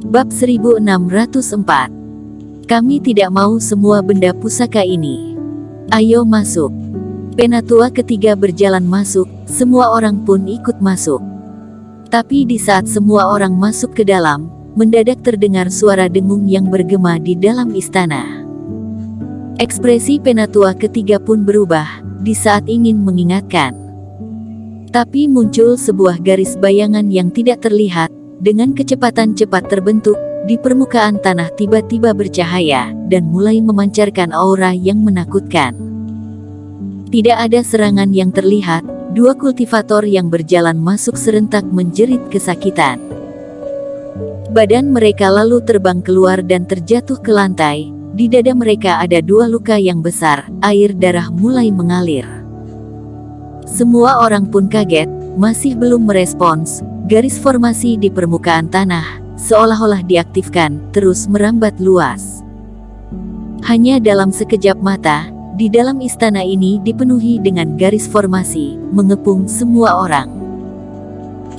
Bab 1604. Kami tidak mau semua benda pusaka ini. Ayo masuk. Penatua ketiga berjalan masuk, semua orang pun ikut masuk. Tapi di saat semua orang masuk ke dalam, mendadak terdengar suara dengung yang bergema di dalam istana. Ekspresi penatua ketiga pun berubah, di saat ingin mengingatkan. Tapi muncul sebuah garis bayangan yang tidak terlihat, dengan kecepatan cepat terbentuk, di permukaan tanah tiba-tiba bercahaya, dan mulai memancarkan aura yang menakutkan. Tidak ada serangan yang terlihat, dua kultivator yang berjalan masuk serentak menjerit kesakitan. Badan mereka lalu terbang keluar dan terjatuh ke lantai, di dada mereka ada dua luka yang besar, air darah mulai mengalir. Semua orang pun kaget, masih belum merespons. Garis formasi di permukaan tanah, seolah-olah diaktifkan, terus merambat luas. Hanya dalam sekejap mata, di dalam istana ini dipenuhi dengan garis formasi, mengepung semua orang.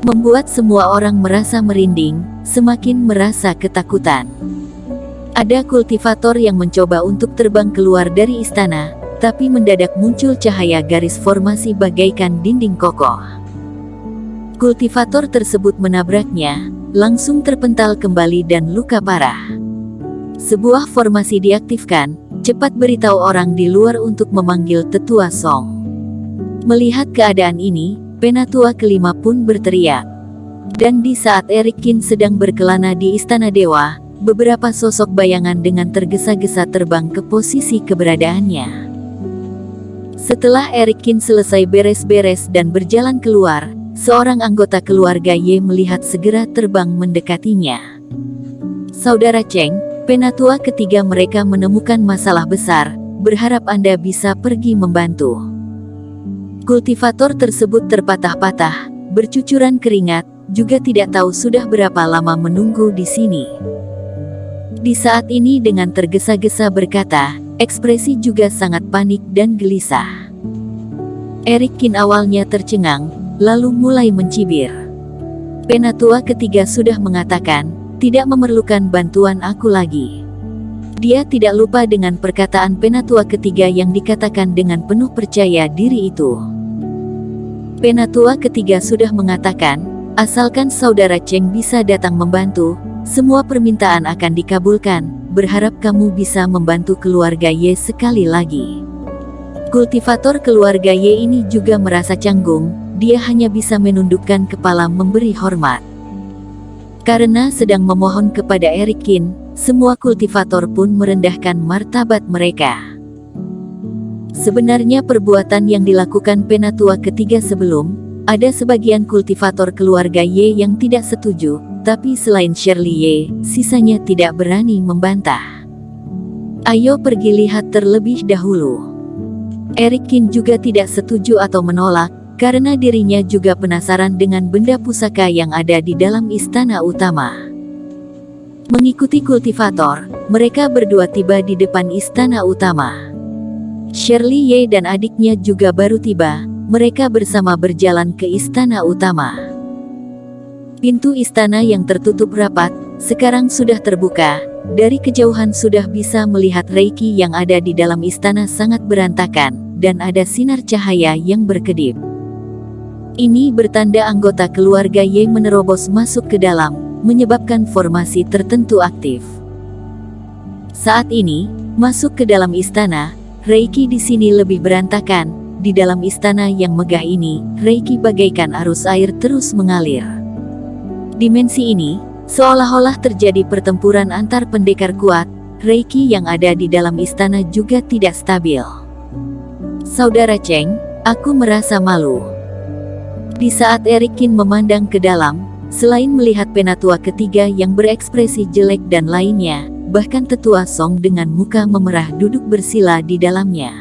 Membuat semua orang merasa merinding, semakin merasa ketakutan. Ada kultivator yang mencoba untuk terbang keluar dari istana, tapi mendadak muncul cahaya garis formasi bagaikan dinding kokoh. Kultivator tersebut menabraknya, langsung terpental kembali dan luka parah. Sebuah formasi diaktifkan, cepat beritahu orang di luar untuk memanggil Tetua Song. Melihat keadaan ini, penatua kelima pun berteriak. Dan di saat Eric Qin sedang berkelana di Istana Dewa, beberapa sosok bayangan dengan tergesa-gesa terbang ke posisi keberadaannya. Setelah Eric Qin selesai beres-beres dan berjalan keluar, seorang anggota keluarga Ye melihat segera terbang mendekatinya. Saudara Cheng, penatua ketiga mereka menemukan masalah besar, berharap Anda bisa pergi membantu. Kultivator tersebut terpatah-patah, bercucuran keringat, juga tidak tahu sudah berapa lama menunggu di sini. Di saat ini dengan tergesa-gesa berkata, ekspresi juga sangat panik dan gelisah. Eric Qin awalnya tercengang, lalu mulai mencibir. Penatua ketiga sudah mengatakan, tidak memerlukan bantuan aku lagi. Dia tidak lupa dengan perkataan penatua ketiga yang dikatakan dengan penuh percaya diri itu. Penatua ketiga sudah mengatakan, asalkan saudara Cheng bisa datang membantu, semua permintaan akan dikabulkan, berharap kamu bisa membantu keluarga Ye sekali lagi. Kultivator keluarga Ye ini juga merasa canggung, dia hanya bisa menundukkan kepala memberi hormat. Karena sedang memohon kepada Eric Qin, semua kultivator pun merendahkan martabat mereka. Sebenarnya perbuatan yang dilakukan penatua ketiga sebelum, ada sebagian kultivator keluarga Ye yang tidak setuju, tapi selain Shirley Ye, sisanya tidak berani membantah. Ayo pergi lihat terlebih dahulu. Eric Qin juga tidak setuju atau menolak, karena dirinya juga penasaran dengan benda pusaka yang ada di dalam istana utama. Mengikuti kultivator, mereka berdua tiba di depan istana utama. Shirley Ye dan adiknya juga baru tiba, mereka bersama berjalan ke istana utama. Pintu istana yang tertutup rapat, sekarang sudah terbuka, dari kejauhan sudah bisa melihat reiki yang ada di dalam istana sangat berantakan, dan ada sinar cahaya yang berkedip. Ini bertanda anggota keluarga Ye menerobos masuk ke dalam, menyebabkan formasi tertentu aktif. Saat ini, masuk ke dalam istana, reiki di sini lebih berantakan. Di dalam istana yang megah ini, reiki bagaikan arus air terus mengalir. Dimensi ini, seolah-olah terjadi pertempuran antar pendekar kuat, reiki yang ada di dalam istana juga tidak stabil. Saudara Cheng, aku merasa malu. Di saat Eric Qin memandang ke dalam, selain melihat penatua ketiga yang berekspresi jelek dan lainnya, bahkan Tetua Song dengan muka memerah duduk bersila di dalamnya.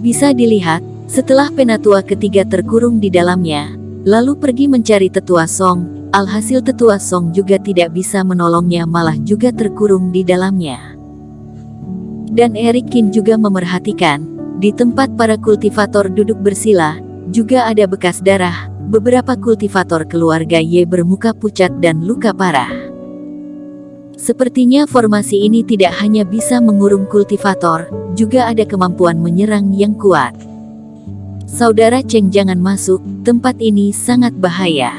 Bisa dilihat, setelah penatua ketiga terkurung di dalamnya, lalu pergi mencari Tetua Song, alhasil Tetua Song juga tidak bisa menolongnya malah juga terkurung di dalamnya. Dan Eric Qin juga memerhatikan, di tempat para kultivator duduk bersila, juga ada bekas darah, beberapa kultivator keluarga Ye bermuka pucat dan luka parah. Sepertinya formasi ini tidak hanya bisa mengurung kultivator, juga ada kemampuan menyerang yang kuat. Saudara Cheng, jangan masuk, tempat ini sangat bahaya.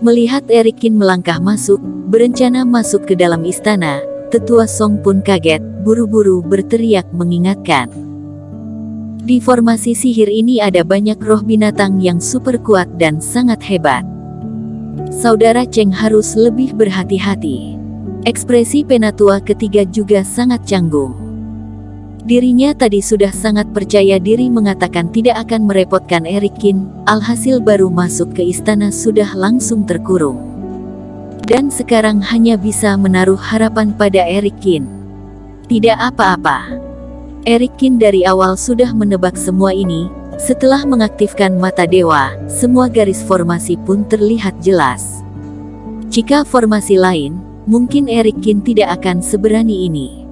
Melihat Eric Qin melangkah masuk, berencana masuk ke dalam istana, Tetua Song pun kaget, buru-buru berteriak mengingatkan. Di formasi sihir ini ada banyak roh binatang yang super kuat dan sangat hebat. Saudara Cheng harus lebih berhati-hati. Ekspresi Penatua ketiga juga sangat canggung. Dirinya tadi sudah sangat percaya diri mengatakan tidak akan merepotkan Eric Qin, alhasil baru masuk ke istana sudah langsung terkurung. Dan sekarang hanya bisa menaruh harapan pada Eric Qin. Tidak apa-apa. Eric Qin dari awal sudah menebak semua ini. Setelah mengaktifkan mata dewa, semua garis formasi pun terlihat jelas. Jika formasi lain, mungkin Eric Qin tidak akan seberani ini.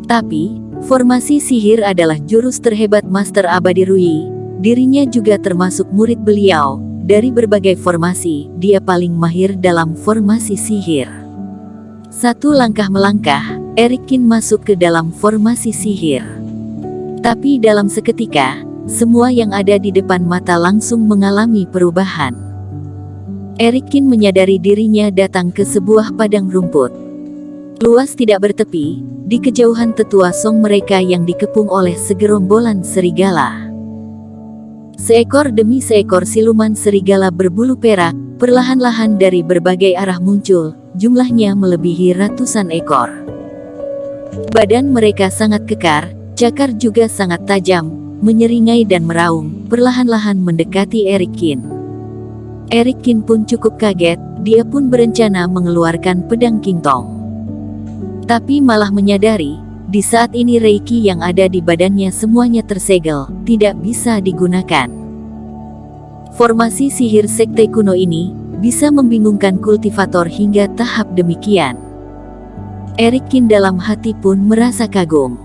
Tapi, formasi sihir adalah jurus terhebat Master Abadi Rui. Dirinya juga termasuk murid beliau. Dari berbagai formasi, dia paling mahir dalam formasi sihir. Satu langkah melangkah, Eric Qin masuk ke dalam formasi sihir. Tapi dalam seketika, semua yang ada di depan mata langsung mengalami perubahan. Eric Qin menyadari dirinya datang ke sebuah padang rumput. Luas tidak bertepi, di kejauhan Tetua Song mereka yang dikepung oleh segerombolan serigala. Seekor demi seekor siluman serigala berbulu perak, perlahan-lahan dari berbagai arah muncul, jumlahnya melebihi ratusan ekor. Badan mereka sangat kekar, cakar juga sangat tajam, menyeringai dan meraung, perlahan-lahan mendekati Eric Qin. Eric Qin pun cukup kaget, dia pun berencana mengeluarkan pedang Qingtong. Tapi malah menyadari, di saat ini Reiki yang ada di badannya semuanya tersegel, tidak bisa digunakan. Formasi sihir sekte kuno ini, bisa membingungkan kultivator hingga tahap demikian. Eric Qin dalam hati pun merasa kagum.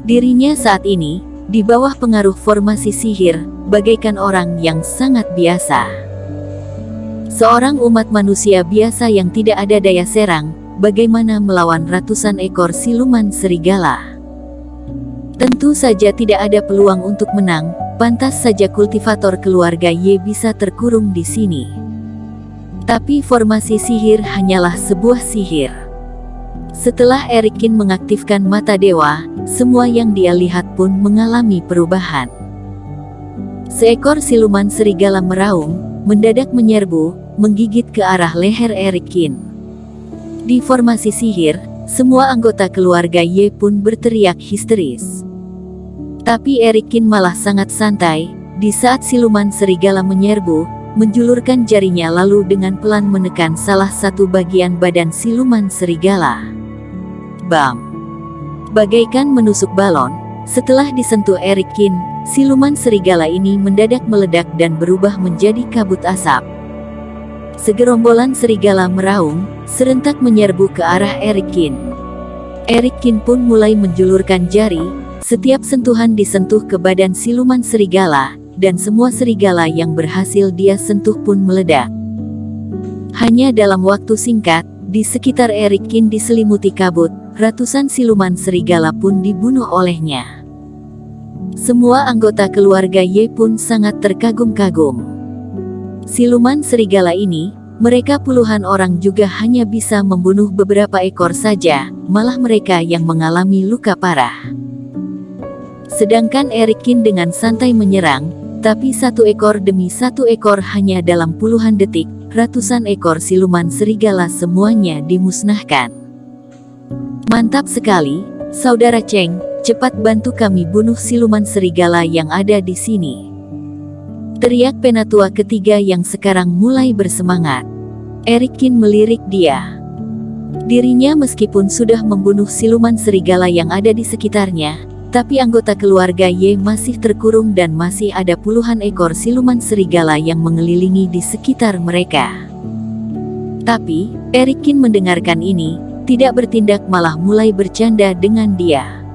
Dirinya saat ini, di bawah pengaruh formasi sihir, bagaikan orang yang sangat biasa. Seorang umat manusia biasa yang tidak ada daya serang, bagaimana melawan ratusan ekor siluman serigala? Tentu saja tidak ada peluang untuk menang, pantas saja kultivator keluarga Ye bisa terkurung di sini. Tapi formasi sihir hanyalah sebuah sihir. Setelah Eric Qin mengaktifkan mata dewa, semua yang dia lihat pun mengalami perubahan. Seekor siluman serigala meraung, mendadak menyerbu, menggigit ke arah leher Eric Qin. Di formasi sihir, semua anggota keluarga Ye pun berteriak histeris. Tapi Eric Qin malah sangat santai, di saat siluman serigala menyerbu, menjulurkan jarinya lalu dengan pelan menekan salah satu bagian badan siluman serigala. Bam! Bagaikan menusuk balon, setelah disentuh Eric Qin, siluman serigala ini mendadak meledak dan berubah menjadi kabut asap. Segerombolan serigala meraung, serentak menyerbu ke arah Eric Qin. Eric Qin pun mulai menjulurkan jari, setiap sentuhan disentuh ke badan siluman serigala, dan semua serigala yang berhasil dia sentuh pun meledak. Hanya dalam waktu singkat, di sekitar Eric Qin diselimuti kabut, ratusan siluman serigala pun dibunuh olehnya. Semua anggota keluarga Ye pun sangat terkagum-kagum. Siluman serigala ini, mereka puluhan orang juga hanya bisa membunuh beberapa ekor saja, malah mereka yang mengalami luka parah. Sedangkan Eric Qin dengan santai menyerang, tapi satu ekor demi satu ekor hanya dalam puluhan detik, ratusan ekor siluman serigala semuanya dimusnahkan. Mantap sekali, Saudara Cheng, cepat bantu kami bunuh siluman serigala yang ada di sini. Teriak Penatua ketiga yang sekarang mulai bersemangat. Eric Qin melirik dia. Dirinya meskipun sudah membunuh siluman serigala yang ada di sekitarnya, tapi anggota keluarga Ye masih terkurung dan masih ada puluhan ekor siluman serigala yang mengelilingi di sekitar mereka. Tapi, Eric Qin mendengarkan ini, tidak bertindak malah mulai bercanda dengan dia.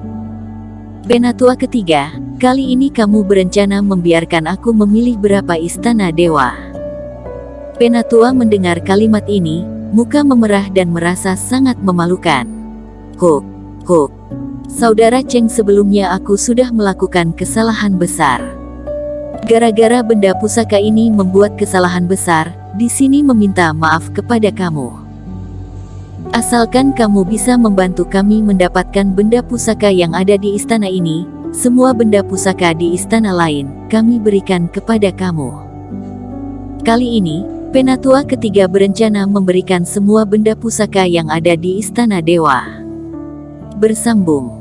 Penatua ketiga, kali ini kamu berencana membiarkan aku memilih berapa istana dewa. Penatua mendengar kalimat ini, muka memerah dan merasa sangat memalukan. Kok, saudara Cheng, sebelumnya aku sudah melakukan kesalahan besar. Gara-gara benda pusaka ini membuat kesalahan besar, di sini meminta maaf kepada kamu. Asalkan kamu bisa membantu kami mendapatkan benda pusaka yang ada di istana ini, semua benda pusaka di istana lain, kami berikan kepada kamu. Kali ini, Penatua ketiga berencana memberikan semua benda pusaka yang ada di istana dewa. Bersambung.